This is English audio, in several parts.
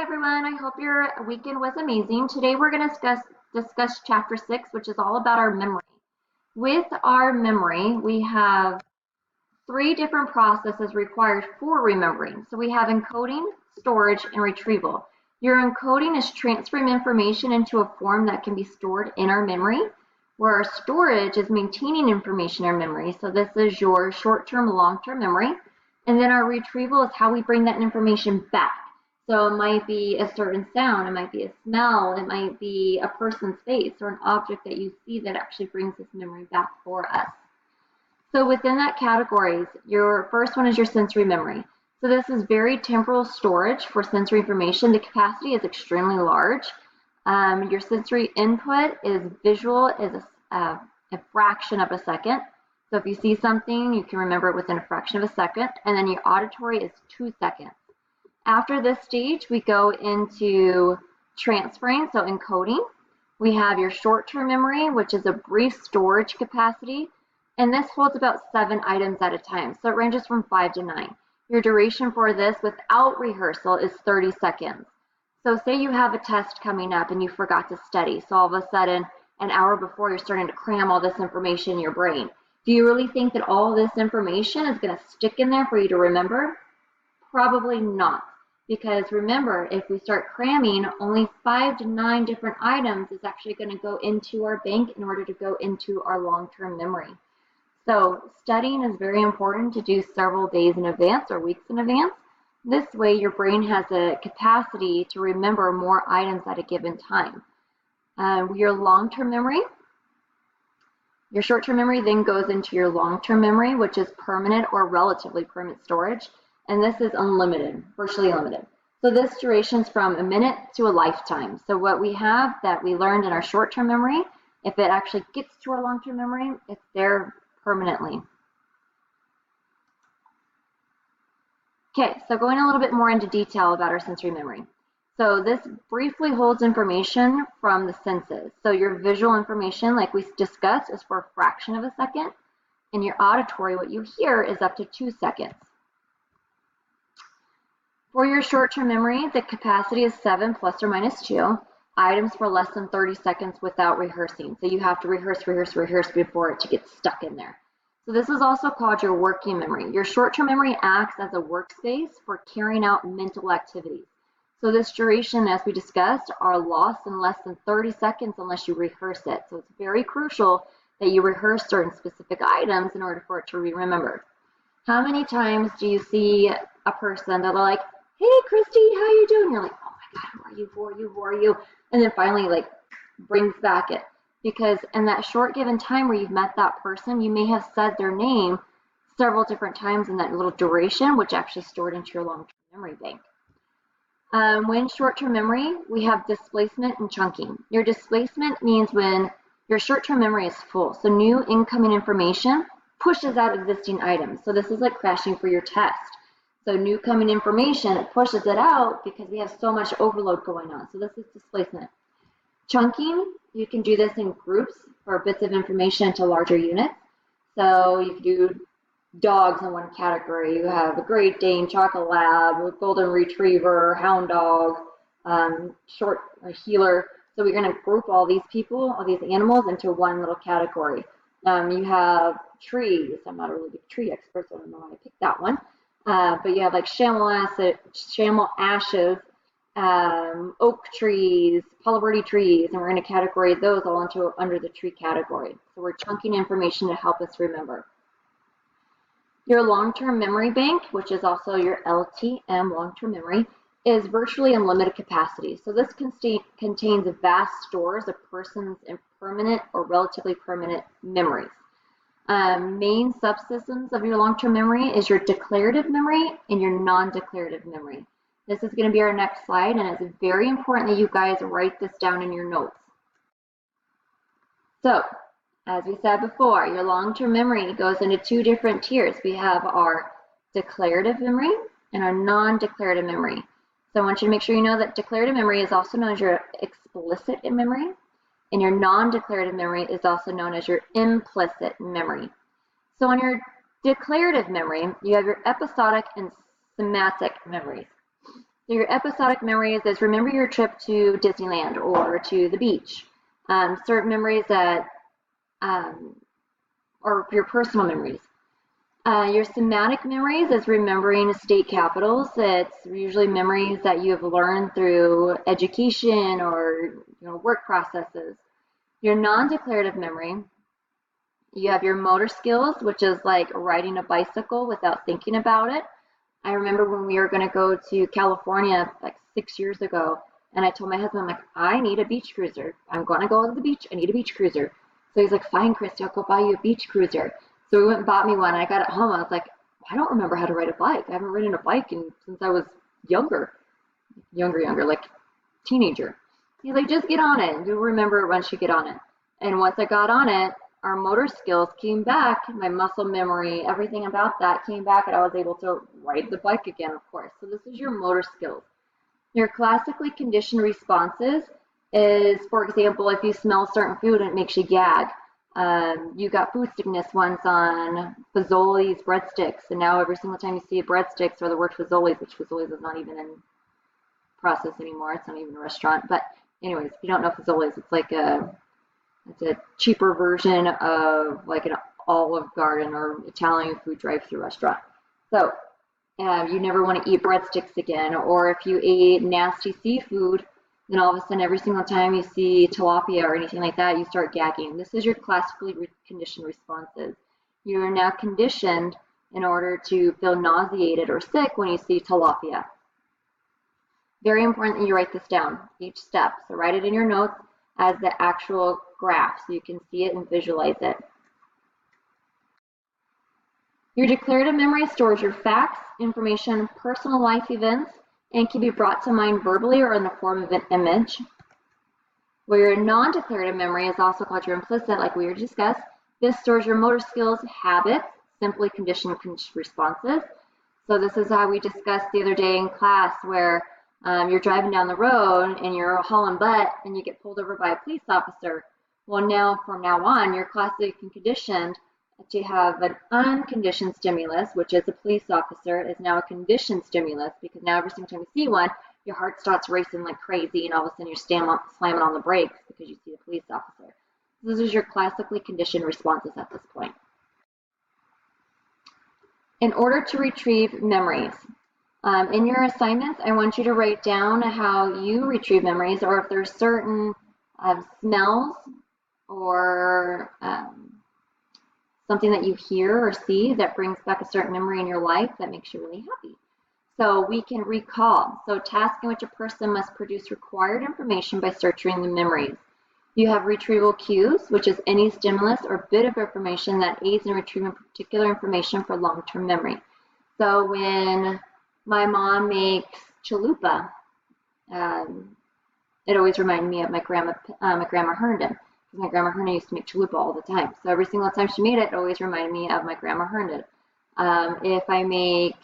everyone. I hope your weekend was amazing. Today we're going to discuss chapter 6, which is all about our memory. With our memory, we have 3 different processes required for remembering. So we have encoding, storage, and retrieval. Your encoding is transferring information into a form that can be stored in our memory, where our storage is maintaining information in our memory. So this is your short-term, long-term memory. And then our retrieval is how we bring that information back. So it might be a certain sound, it might be a smell, it might be a person's face or an object that you see that actually brings this memory back for us. So within that categories, your first one is your sensory memory. So this is very temporal storage for sensory information. The capacity is extremely large. Your sensory input is visual is a fraction of a second. So if you see something, you can remember it within a fraction of a second. And then your auditory is 2 seconds. After this stage, we go into transferring, so encoding. We have your short-term memory, which is a brief storage capacity, and this holds about 7 items at a time, so it ranges from 5 to 9. Your duration for this without rehearsal is 30 seconds. So say you have a test coming up and you forgot to study, so all of a sudden, an hour before, you're starting to cram all this information in your brain. Do you really think that all this information is going to stick in there for you to remember? Probably not. Because remember, if we start cramming, only 5 to 9 different items is actually going to go into our bank in order to go into our long-term memory. So studying is very important to do several days in advance or weeks in advance. This way your brain has a capacity to remember more items at a given time. Your long-term memory, your short-term memory then goes into your long-term memory, which is permanent or relatively permanent storage. And this is unlimited, virtually unlimited. So this duration is from a minute to a lifetime. So what we have that we learned in our short-term memory, if it actually gets to our long-term memory, it's there permanently. Okay, so going a little bit more into detail about our sensory memory. So this briefly holds information from the senses. So your visual information, like we discussed, is for a fraction of a second. And your auditory, what you hear, is up to 2 seconds. For your short-term memory, the capacity is 7 plus or minus 2 items for less than 30 seconds without rehearsing. So you have to rehearse before it to get stuck in there. So this is also called your working memory. Your short-term memory acts as a workspace for carrying out mental activities. So this duration, as we discussed, are lost in less than 30 seconds unless you rehearse it. So it's very crucial that you rehearse certain specific items in order for it to be remembered. How many times do you see a person that are like, "Hey, Christy, how you doing?" You're like, "Oh my God, who are you? And then finally brings back it. Because in that short given time where you've met that person, you may have said their name several different times in that little duration, which actually stored into your long-term memory bank. When short-term memory, we have displacement and chunking. Your displacement means when your short-term memory is full. So new incoming information pushes out existing items. So this is like crashing for your test. So new coming information, it pushes it out because we have so much overload going on. So this is displacement. Chunking, you can do this in groups for bits of information into larger units. So you can do dogs in one category. You have a Great Dane, Chocolate Lab, a Golden Retriever, Hound Dog, Heeler. So we're going to group all these people, all these animals into one little category. You have trees. I'm not a really big tree expert, so I don't know why I picked that one. But you have like chamois ashes, oak trees, palo verde trees, and we're going to categorize those all under the tree category. So we're chunking information to help us remember. Your long-term memory bank, which is also your LTM, long-term memory, is virtually unlimited capacity. So this contains vast stores of persons in permanent or relatively permanent memories. Main subsystems of your long-term memory is your declarative memory and your non-declarative memory. This is going to be our next slide, and it's very important that you guys write this down in your notes. So, as we said before, your long-term memory goes into 2 different tiers. We have our declarative memory and our non-declarative memory. So I want you to make sure you know that declarative memory is also known as your explicit memory, and your non-declarative memory is also known as your implicit memory. So on your declarative memory, you have your episodic and somatic memories. So your episodic memories is remember your trip to Disneyland or to the beach. Certain memories that or your personal memories. Your somatic memories is remembering state capitals. It's usually memories that you have learned through education or work processes. Your non-declarative memory, you have your motor skills, which is like riding a bicycle without thinking about it. I remember when we were going to go to California like 6 years ago, and I told my husband, I'm like, I need a beach cruiser. I'm going to go to the beach. I need a beach cruiser. So he's like, fine, Christy, I'll go buy you a beach cruiser. So we went and bought me one, and I got it home. I was like, I don't remember how to ride a bike. I haven't ridden a bike since I was younger, like teenager. He's like, just get on it. You'll remember it once you get on it. And once I got on it, our motor skills came back, my muscle memory, everything about that came back, and I was able to ride the bike again, of course. So this is your motor skills. Your classically conditioned responses is, for example, if you smell certain food and it makes you gag. You got food sickness once on Fazoli's breadsticks, and now every single time you see breadsticks or the word Fazoli's, which Fazoli's is not even in process anymore, it's not even a restaurant, but anyways, if you don't know Fazoli's, it's a cheaper version of like an Olive Garden or Italian food drive-through restaurant. So you never want to eat breadsticks again, or if you ate nasty seafood, then all of a sudden every single time you see tilapia or anything like that, you start gagging. This is your classically conditioned responses. You are now conditioned in order to feel nauseated or sick when you see tilapia. Very important that you write this down, each step. So write it in your notes as the actual graph so you can see it and visualize it. Your declarative memory stores your facts, information, personal life events, and can be brought to mind verbally or in the form of an image. Where your non-declarative memory is also called your implicit, like we already discussed. This stores your motor skills, habits, simply conditioned responses. So this is how we discussed the other day in class where you're driving down the road and you're hauling butt and you get pulled over by a police officer. Well, now from now on, you're classically conditioned to have an unconditioned stimulus, which is a police officer, is now a conditioned stimulus because now every single time you see one, your heart starts racing like crazy and all of a sudden you're slamming on the brakes because you see a police officer. This is your classically conditioned responses at this point. In order to retrieve memories, in your assignments, I want you to write down how you retrieve memories or if there's certain smells or something that you hear or see that brings back a certain memory in your life that makes you really happy. So we can recall. So task in which a person must produce required information by searching the memories. You have retrieval cues, which is any stimulus or bit of information that aids in retrieving particular information for long-term memory. So when my mom makes chalupa, it always reminded me of my grandma Herndon. My grandma Herndon used to make chalupa all the time. So every single time she made it, it always reminded me of my grandma Herndon. If I make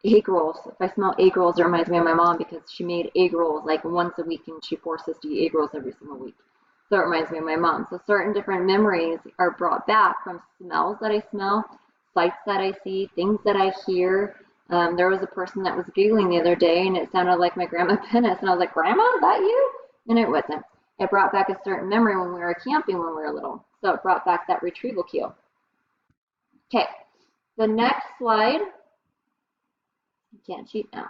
egg rolls, if I smell egg rolls, it reminds me of my mom because she made egg rolls like once a week and she forced us to eat egg rolls every single week. So it reminds me of my mom. So certain different memories are brought back from smells that I smell, sights that I see, things that I hear. There was a person that was giggling the other day and it sounded like my grandma Pennis. And I was like, Grandma, is that you? And it wasn't. It brought back a certain memory when we were camping when we were little. So it brought back that retrieval cue. Okay, the next slide, I can't cheat now.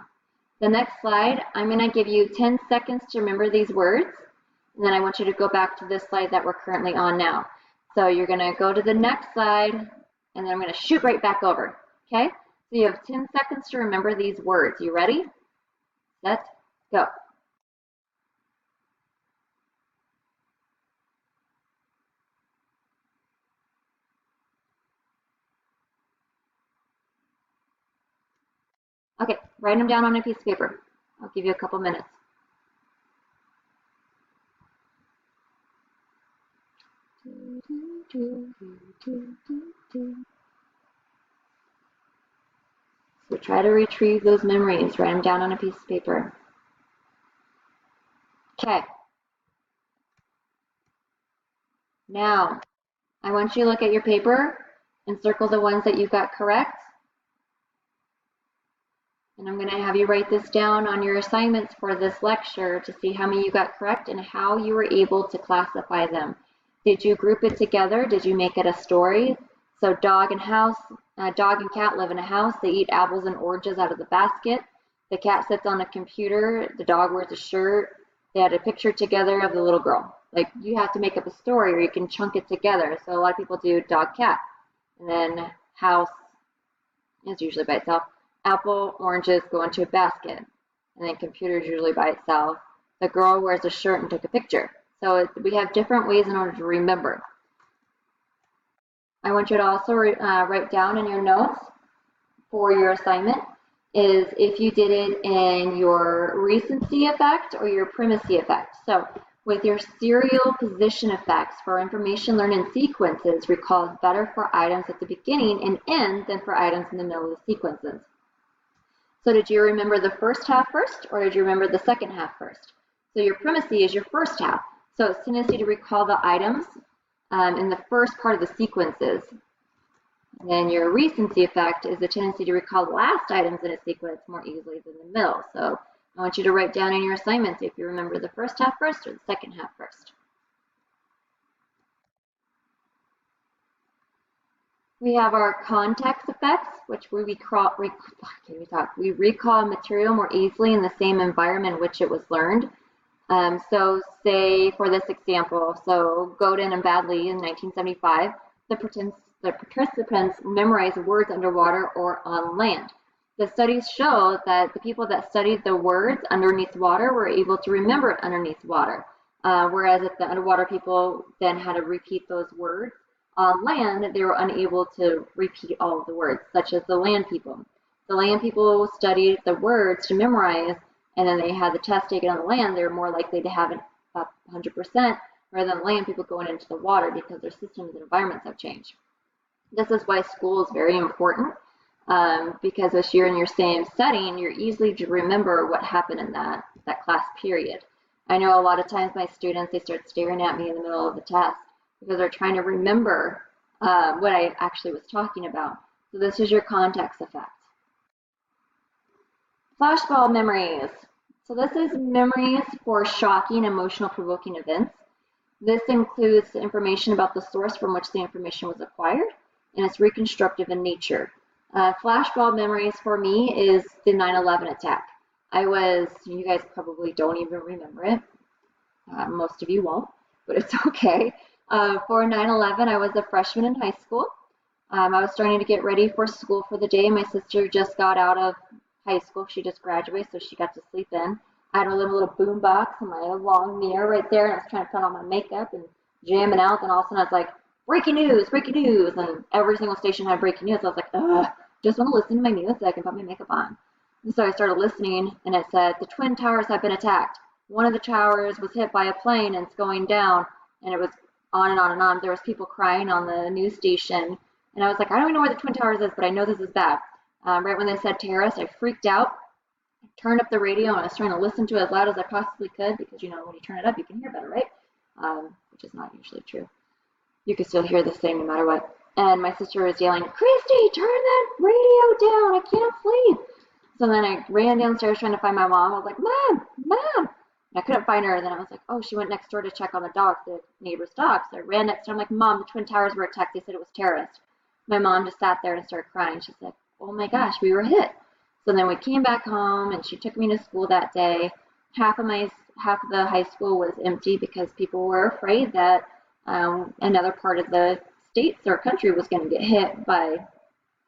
The next slide, I'm going to give you 10 seconds to remember these words. And then I want you to go back to this slide that we're currently on now. So you're going to go to the next slide, and then I'm going to shoot right back over. Okay, so you have 10 seconds to remember these words. You ready? Set, go. Okay, write them down on a piece of paper. I'll give you a couple minutes. So try to retrieve those memories. Write them down on a piece of paper. Okay. Now, I want you to look at your paper and circle the ones that you got correct. And I'm going to have you write this down on your assignments for this lecture to see how many you got correct and how you were able to classify them. Did you group it together? Did you make it a story? So dog and cat live in a house. They eat apples and oranges out of the basket. The cat sits on a computer. The dog wears a shirt. They had a picture together of the little girl. Like, you have to make up a story, or you can chunk it together. So a lot of people do dog, cat, and then house is usually by itself. Apple, oranges go into a basket, and then computer is usually by itself. The girl wears a shirt and took a picture. So we have different ways in order to remember. I want you to also write down in your notes for your assignment is if you did it in your recency effect or your primacy effect. So with your serial position effects for information learned in sequences, recall is better for items at the beginning and end than for items in the middle of the sequences. So did you remember the first half first, or did you remember the second half first? So your primacy is your first half. So it's tendency to recall the items in the first part of the sequences. And then your recency effect is the tendency to recall the last items in a sequence more easily than the middle. So I want you to write down in your assignments if you remember the first half first or the second half first. We have our context effects, which we recall material more easily in the same environment in which it was learned. So say for this example, so Godin and Badley in 1975, the participants memorized words underwater or on land. The studies show that the people that studied the words underneath water were able to remember it underneath water, whereas if the underwater people then had to repeat those words on land, they were unable to repeat all of the words, such as the land people. The land people studied the words to memorize, and then they had the test taken on the land. They were more likely to have it up 100%, rather than land people going into the water because their systems and environments have changed. This is why school is very important, because as you're in your same setting, you're easily to remember what happened in that class period. I know a lot of times my students, they start staring at me in the middle of the test because they're trying to remember what I actually was talking about. So this is your context effect. Flashbulb memories. So this is memories for shocking, emotional, provoking events. This includes information about the source from which the information was acquired, and it's reconstructive in nature. Flashbulb memories for me is the 9/11 attack. You guys probably don't even remember it. Most of you won't, but it's okay. For 9/11, I was a freshman in high school. I was starting to get ready for school for the day. My sister just got out of high school. She just graduated, so she got to sleep in. I had a little boom box and my long mirror right there, and I was trying to put on my makeup and jamming out, and all of a sudden I was like, breaking news, and every single station had breaking news. I was like, ugh, just want to listen to my music and put my makeup on. And so I started listening, and it said, the Twin Towers have been attacked. One of the towers was hit by a plane and it's going down, and it was on and on and on. There was people crying on the news station, and I was like, I don't even know where the Twin Towers is, but I know this is bad. Right when they said terrorist, I freaked out. I turned up the radio, and I was trying to listen to it as loud as I possibly could, because when you turn it up, you can hear better, right? Which is not usually true. You can still hear the same no matter what. And my sister was yelling, Christy, turn that radio down. I can't sleep. So then I ran downstairs trying to find my mom. I was like, Mom, Mom. And I couldn't find her. And then I was like, oh, she went next door to check on the dogs, the neighbor's dogs. So I ran next door. I'm like, Mom, the Twin Towers were attacked. They said it was terrorists. My mom just sat there and started crying. She's like, oh my gosh, we were hit. So then we came back home, and she took me to school that day. Half of the high school was empty because people were afraid that another part of the states or country was going to get hit by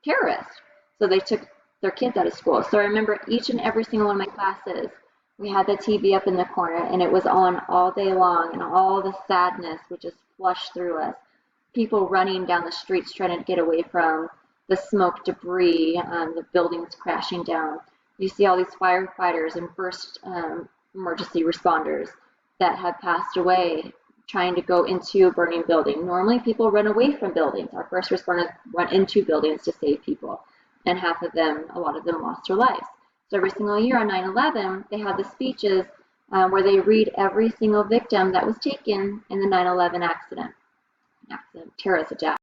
terrorists. So they took their kids out of school. So I remember each and every single one of my classes, we had the TV up in the corner, and it was on all day long, and all the sadness would just flush through us. People running down the streets trying to get away from the smoke, debris, the buildings crashing down. You see all these firefighters and first emergency responders that have passed away trying to go into a burning building. Normally people run away from buildings. Our first responders run into buildings to save people. And a lot of them lost their lives. So every single year on 9/11, they have the speeches where they read every single victim that was taken in the 9/11 terrorist attack.